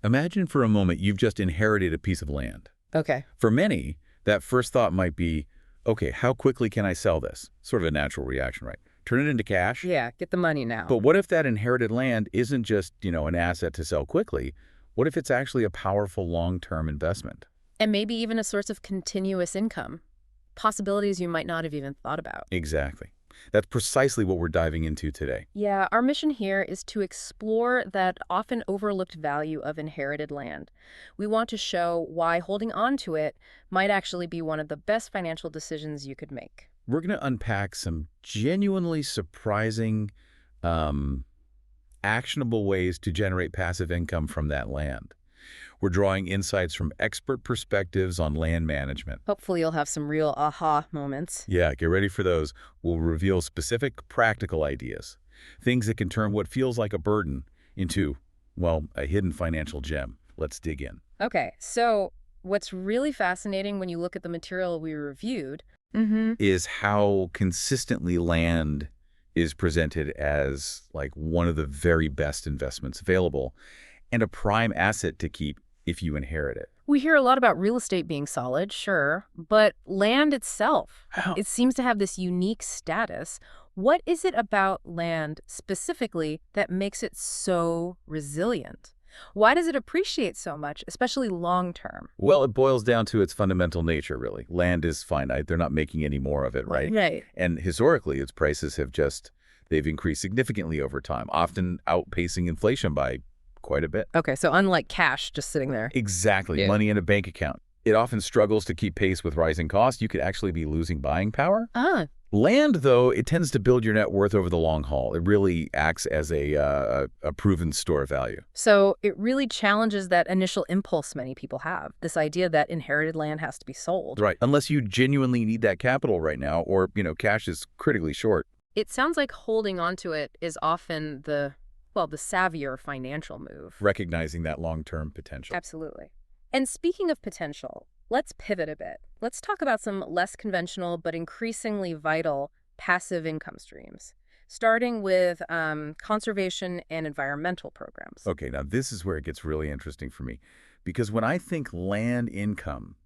Imagine for a moment you've just inherited a piece of land. Okay. For many, that first thought might be, okay, how quickly can I sell this? Sort of a natural reaction, right? Turn it into cash. Yeah, get the money now. But what if that inherited land isn't just, an asset to sell quickly? What if it's actually a powerful long-term investment? And maybe even a source of continuous income. Possibilities you might not have even thought about. Exactly. That's precisely what we're diving into today. Yeah, our mission here is to explore that often overlooked value of inherited land. We want to show why holding on to it might actually be one of the best financial decisions you could make. We're going to unpack some genuinely surprising, actionable ways to generate passive income from that land. We're drawing insights from expert perspectives on land management. Hopefully you'll have some real aha moments. Yeah, get ready for those. We'll reveal specific practical ideas, things that can turn what feels like a burden into, well, a hidden financial gem. Let's dig in. Okay, so what's really fascinating when you look at the material we reviewed Is how consistently land is presented as like one of the very best investments available and a prime asset to keep if you inherit it. We hear a lot about real estate being solid, sure, but land itself, Wow. it seems to have this unique status. What is it about land specifically that makes it so resilient? Why does it appreciate so much, especially long term? Well, it boils down to its fundamental nature, really. Land is finite. They're not making any more of it, right? Right. And historically, its prices they've increased significantly over time, often outpacing inflation by quite a bit. Okay, so unlike cash just sitting there. Exactly. Yeah. Money in a bank account. It often struggles to keep pace with rising costs. You could actually be losing buying power. Ah, Land, though, it tends to build your net worth over the long haul. It really acts as a proven store of value. so it really challenges that initial impulse many people have, this idea that inherited land has to be sold. Right. Unless you genuinely need that capital right now or, cash is critically short. It sounds like holding on to it is often the savvier financial move. Recognizing that long-term potential. Absolutely. And speaking of potential, let's pivot a bit. Let's talk about some less conventional but increasingly vital passive income streams, starting with conservation and environmental programs. Okay, now this is where it gets really interesting for me. Because when I think land income,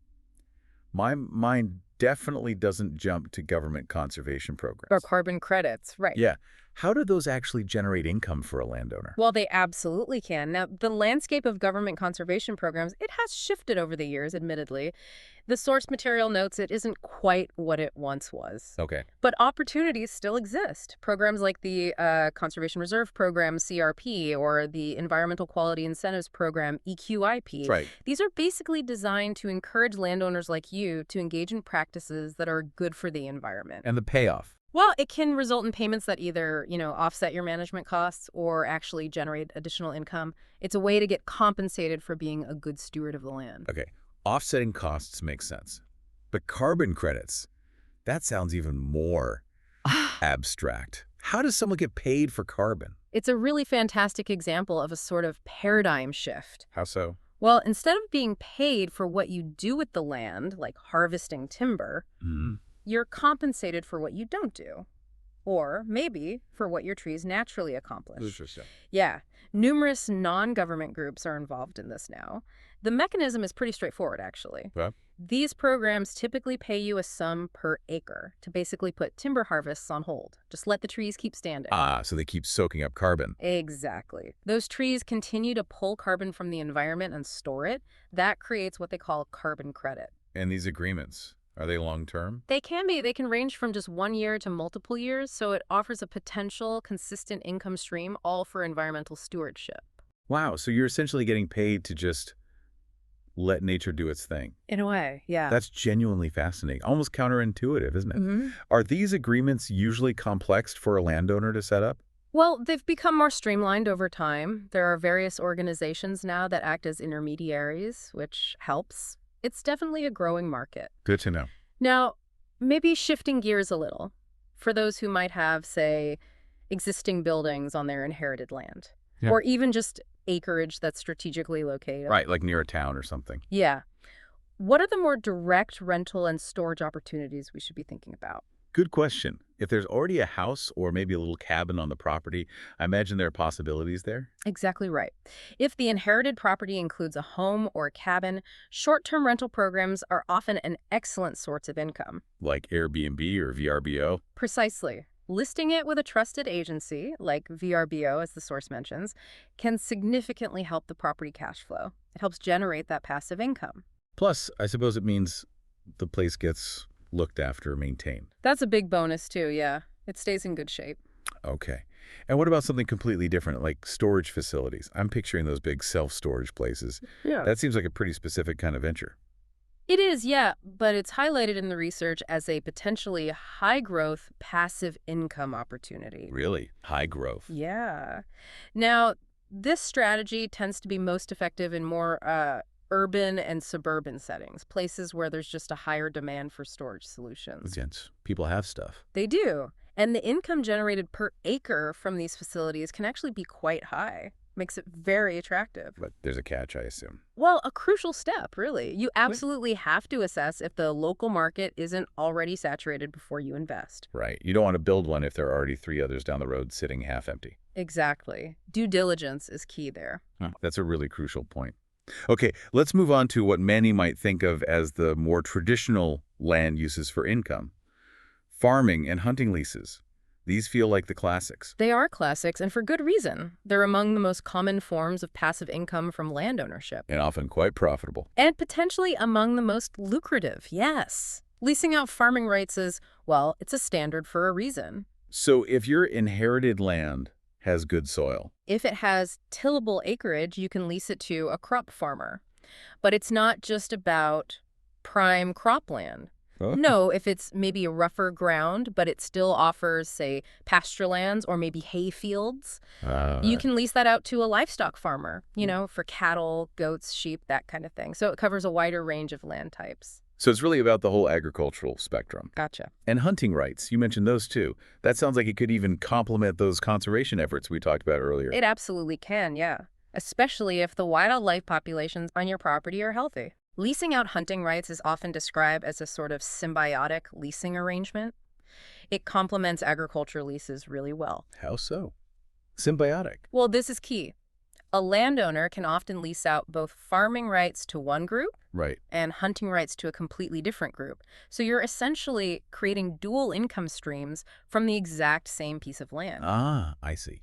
my mind definitely doesn't jump to government conservation programs. Or carbon credits, right. Yeah. How do those actually generate income for a landowner? Well, they absolutely can. Now, the landscape of government conservation programs, it has shifted over the years, admittedly. The source material notes it isn't quite what it once was. Okay. But opportunities still exist. Programs like the Conservation Reserve Program, CRP, or the Environmental Quality Incentives Program, EQIP. That's right. These are basically designed to encourage landowners like you to engage in practices that are good for the environment. And the payoff? Well, it can result in payments that either, offset your management costs or actually generate additional income. It's a way to get compensated for being a good steward of the land. Okay. Offsetting costs makes sense. But carbon credits, that sounds even more abstract. How does someone get paid for carbon? It's a really fantastic example of a sort of paradigm shift. How so? Well, instead of being paid for what you do with the land, like harvesting timber, you're compensated for what you don't do. Or maybe for what your trees naturally accomplish. Interesting. Yeah. Numerous non-government groups are involved in this now. The mechanism is pretty straightforward, actually. Okay. These programs typically pay you a sum per acre to basically put timber harvests on hold. Just let the trees keep standing. Ah, so they keep soaking up carbon. Exactly. Those trees continue to pull carbon from the environment and store it. That creates what they call carbon credit. And these agreements, are they long-term? They can be. They can range from just 1 year to multiple years, so it offers a potential, consistent income stream, all for environmental stewardship. Wow, so you're essentially getting paid to just let nature do its thing. In a way, yeah. That's genuinely fascinating. Almost counterintuitive, isn't it? Are these agreements usually complex for a landowner to set up? Well, they've become more streamlined over time. There are various organizations now that act as intermediaries, which helps. It's definitely a growing market. Good to know. Now, maybe shifting gears a little, for those who might have, say, existing buildings on their inherited land, or even just acreage that's strategically located. Right, like near a town or something. Yeah. What are the more direct rental and storage opportunities we should be thinking about? Good question. If there's already a house or maybe a little cabin on the property, I imagine there are possibilities there, Exactly right. If the inherited property includes a home or a cabin, short-term rental programs are often an excellent source of income. like Airbnb or VRBO. Precisely. Listing it with a trusted agency, like VRBO as the source mentions, can significantly help the property cash flow. It helps generate that passive income. Plus, I suppose it means the place gets looked after, maintained. That's a big bonus too, yeah. It stays in good shape. Okay. And what about something completely different, like storage facilities? I'm picturing those big self-storage places. Yeah. That seems like a pretty specific kind of venture. It is, yeah, but it's highlighted in the research as a potentially high-growth passive income opportunity. Really? High growth. Yeah. Now, this strategy tends to be most effective in more urban and suburban settings, places where there's just a higher demand for storage solutions. Since people have stuff. They do. And the income generated per acre from these facilities can actually be quite high. Makes it very attractive. But there's a catch, I assume. Well, a crucial step, really. You absolutely have to assess if the local market isn't already saturated before you invest. Right. You don't want to build one if there are already 3 others down the road sitting half empty. Exactly. Due diligence is key there. That's a really crucial point. Okay, let's move on to what many might think of as the more traditional land uses for income. Farming and hunting leases. These feel like the classics. They are classics, and for good reason. They're among the most common forms of passive income from land ownership. And often quite profitable. And potentially among the most lucrative, yes. Leasing out farming rights is, well, it's a standard for a reason. So if your inherited land has good soil. If it has tillable acreage, you can lease it to a crop farmer. But it's not just about prime cropland. Huh? No, if it's maybe a rougher ground, but it still offers, say, pasture lands or maybe hay fields, you can lease that out to a livestock farmer, for cattle, goats, sheep, that kind of thing. So it covers a wider range of land types. So it's really about the whole agricultural spectrum. Gotcha. And hunting rights, you mentioned those too. That sounds like it could even complement those conservation efforts we talked about earlier. It absolutely can, yeah. Especially if the wildlife populations on your property are healthy. Leasing out hunting rights is often described as a sort of symbiotic leasing arrangement. It complements agriculture leases really well. How so? Symbiotic. Well, this is key. A landowner can often lease out both farming rights to one group Right. and hunting rights to a completely different group. So you're essentially creating dual income streams from the exact same piece of land. Ah, I see.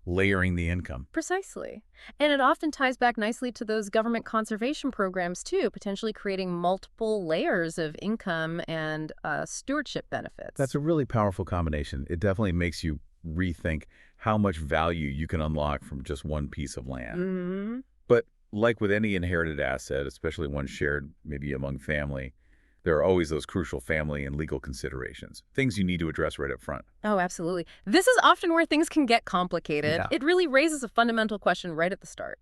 Layering the income. Precisely. And it often ties back nicely to those government conservation programs, too, potentially creating multiple layers of income and stewardship benefits. That's a really powerful combination. It definitely makes you rethink how much value you can unlock from just one piece of land. Mm-hmm. But like with any inherited asset, especially one shared maybe among family, there are always those crucial family and legal considerations, things you need to address right up front. Oh, absolutely. This is often where things can get complicated. Yeah. It really raises a fundamental question right at the start.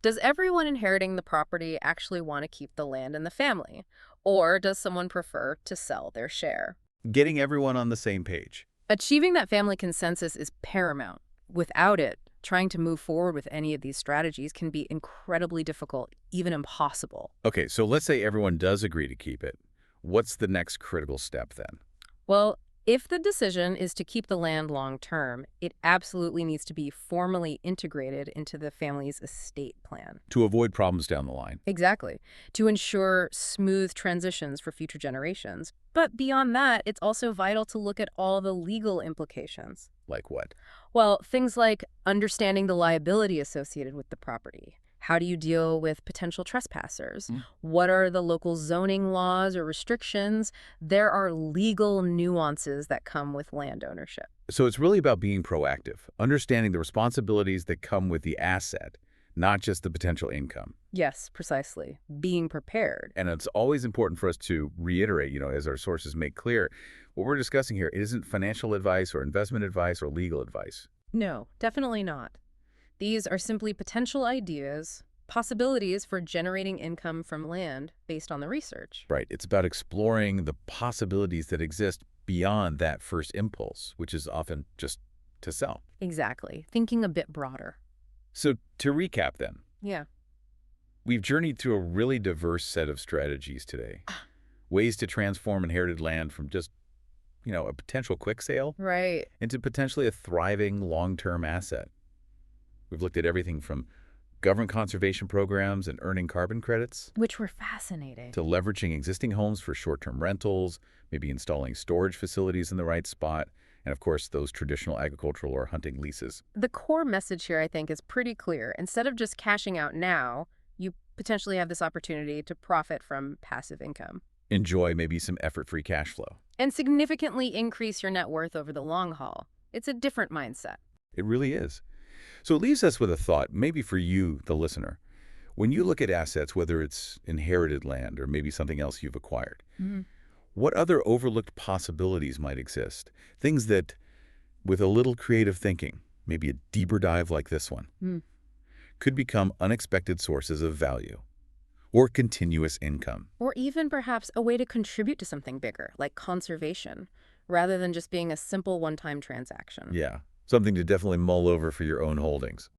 Does everyone inheriting the property actually want to keep the land in the family? Or does someone prefer to sell their share? Getting everyone on the same page. Achieving that family consensus is paramount. Without it, trying to move forward with any of these strategies can be incredibly difficult, even impossible. Okay, so let's say everyone does agree to keep it. What's the next critical step then? Well, if the decision is to keep the land long term, it absolutely needs to be formally integrated into the family's estate plan. To avoid problems down the line. Exactly. To ensure smooth transitions for future generations. But beyond that, it's also vital to look at all the legal implications. Like what? Well, things like understanding the liability associated with the property. How do you deal with potential trespassers? What are the local zoning laws or restrictions? There are legal nuances that come with land ownership. So it's really about being proactive, understanding the responsibilities that come with the asset, not just the potential income. Yes, precisely. Being prepared. And it's always important for us to reiterate, as our sources make clear, what we're discussing here isn't financial advice or investment advice or legal advice. No, definitely not. These are simply potential ideas, possibilities for generating income from land based on the research. Right. It's about exploring the possibilities that exist beyond that first impulse, which is often just to sell. Exactly. Thinking a bit broader. So to recap then, Yeah. we've journeyed through a really diverse set of strategies today. Ways to transform inherited land from just a potential quick sale Right. into potentially a thriving long-term asset. We've looked at everything from government conservation programs and earning carbon credits Which were fascinating. to leveraging existing homes for short-term rentals, maybe installing storage facilities in the right spot, and of course, those traditional agricultural or hunting leases. The core message here, I think, is pretty clear. Instead of just cashing out now, you potentially have this opportunity to profit from passive income Enjoy maybe some effort-free cash flow. and significantly increase your net worth over the long haul. It's a different mindset. It really is. So it leaves us with a thought, maybe for you, the listener. When you look at assets, whether it's inherited land or maybe something else you've acquired, Mhm. what other overlooked possibilities might exist? Things that, with a little creative thinking, maybe a deeper dive like this one, Mm. could become unexpected sources of value or continuous income. Or even perhaps a way to contribute to something bigger, like conservation, rather than just being a simple one-time transaction. Yeah, something to definitely mull over for your own holdings.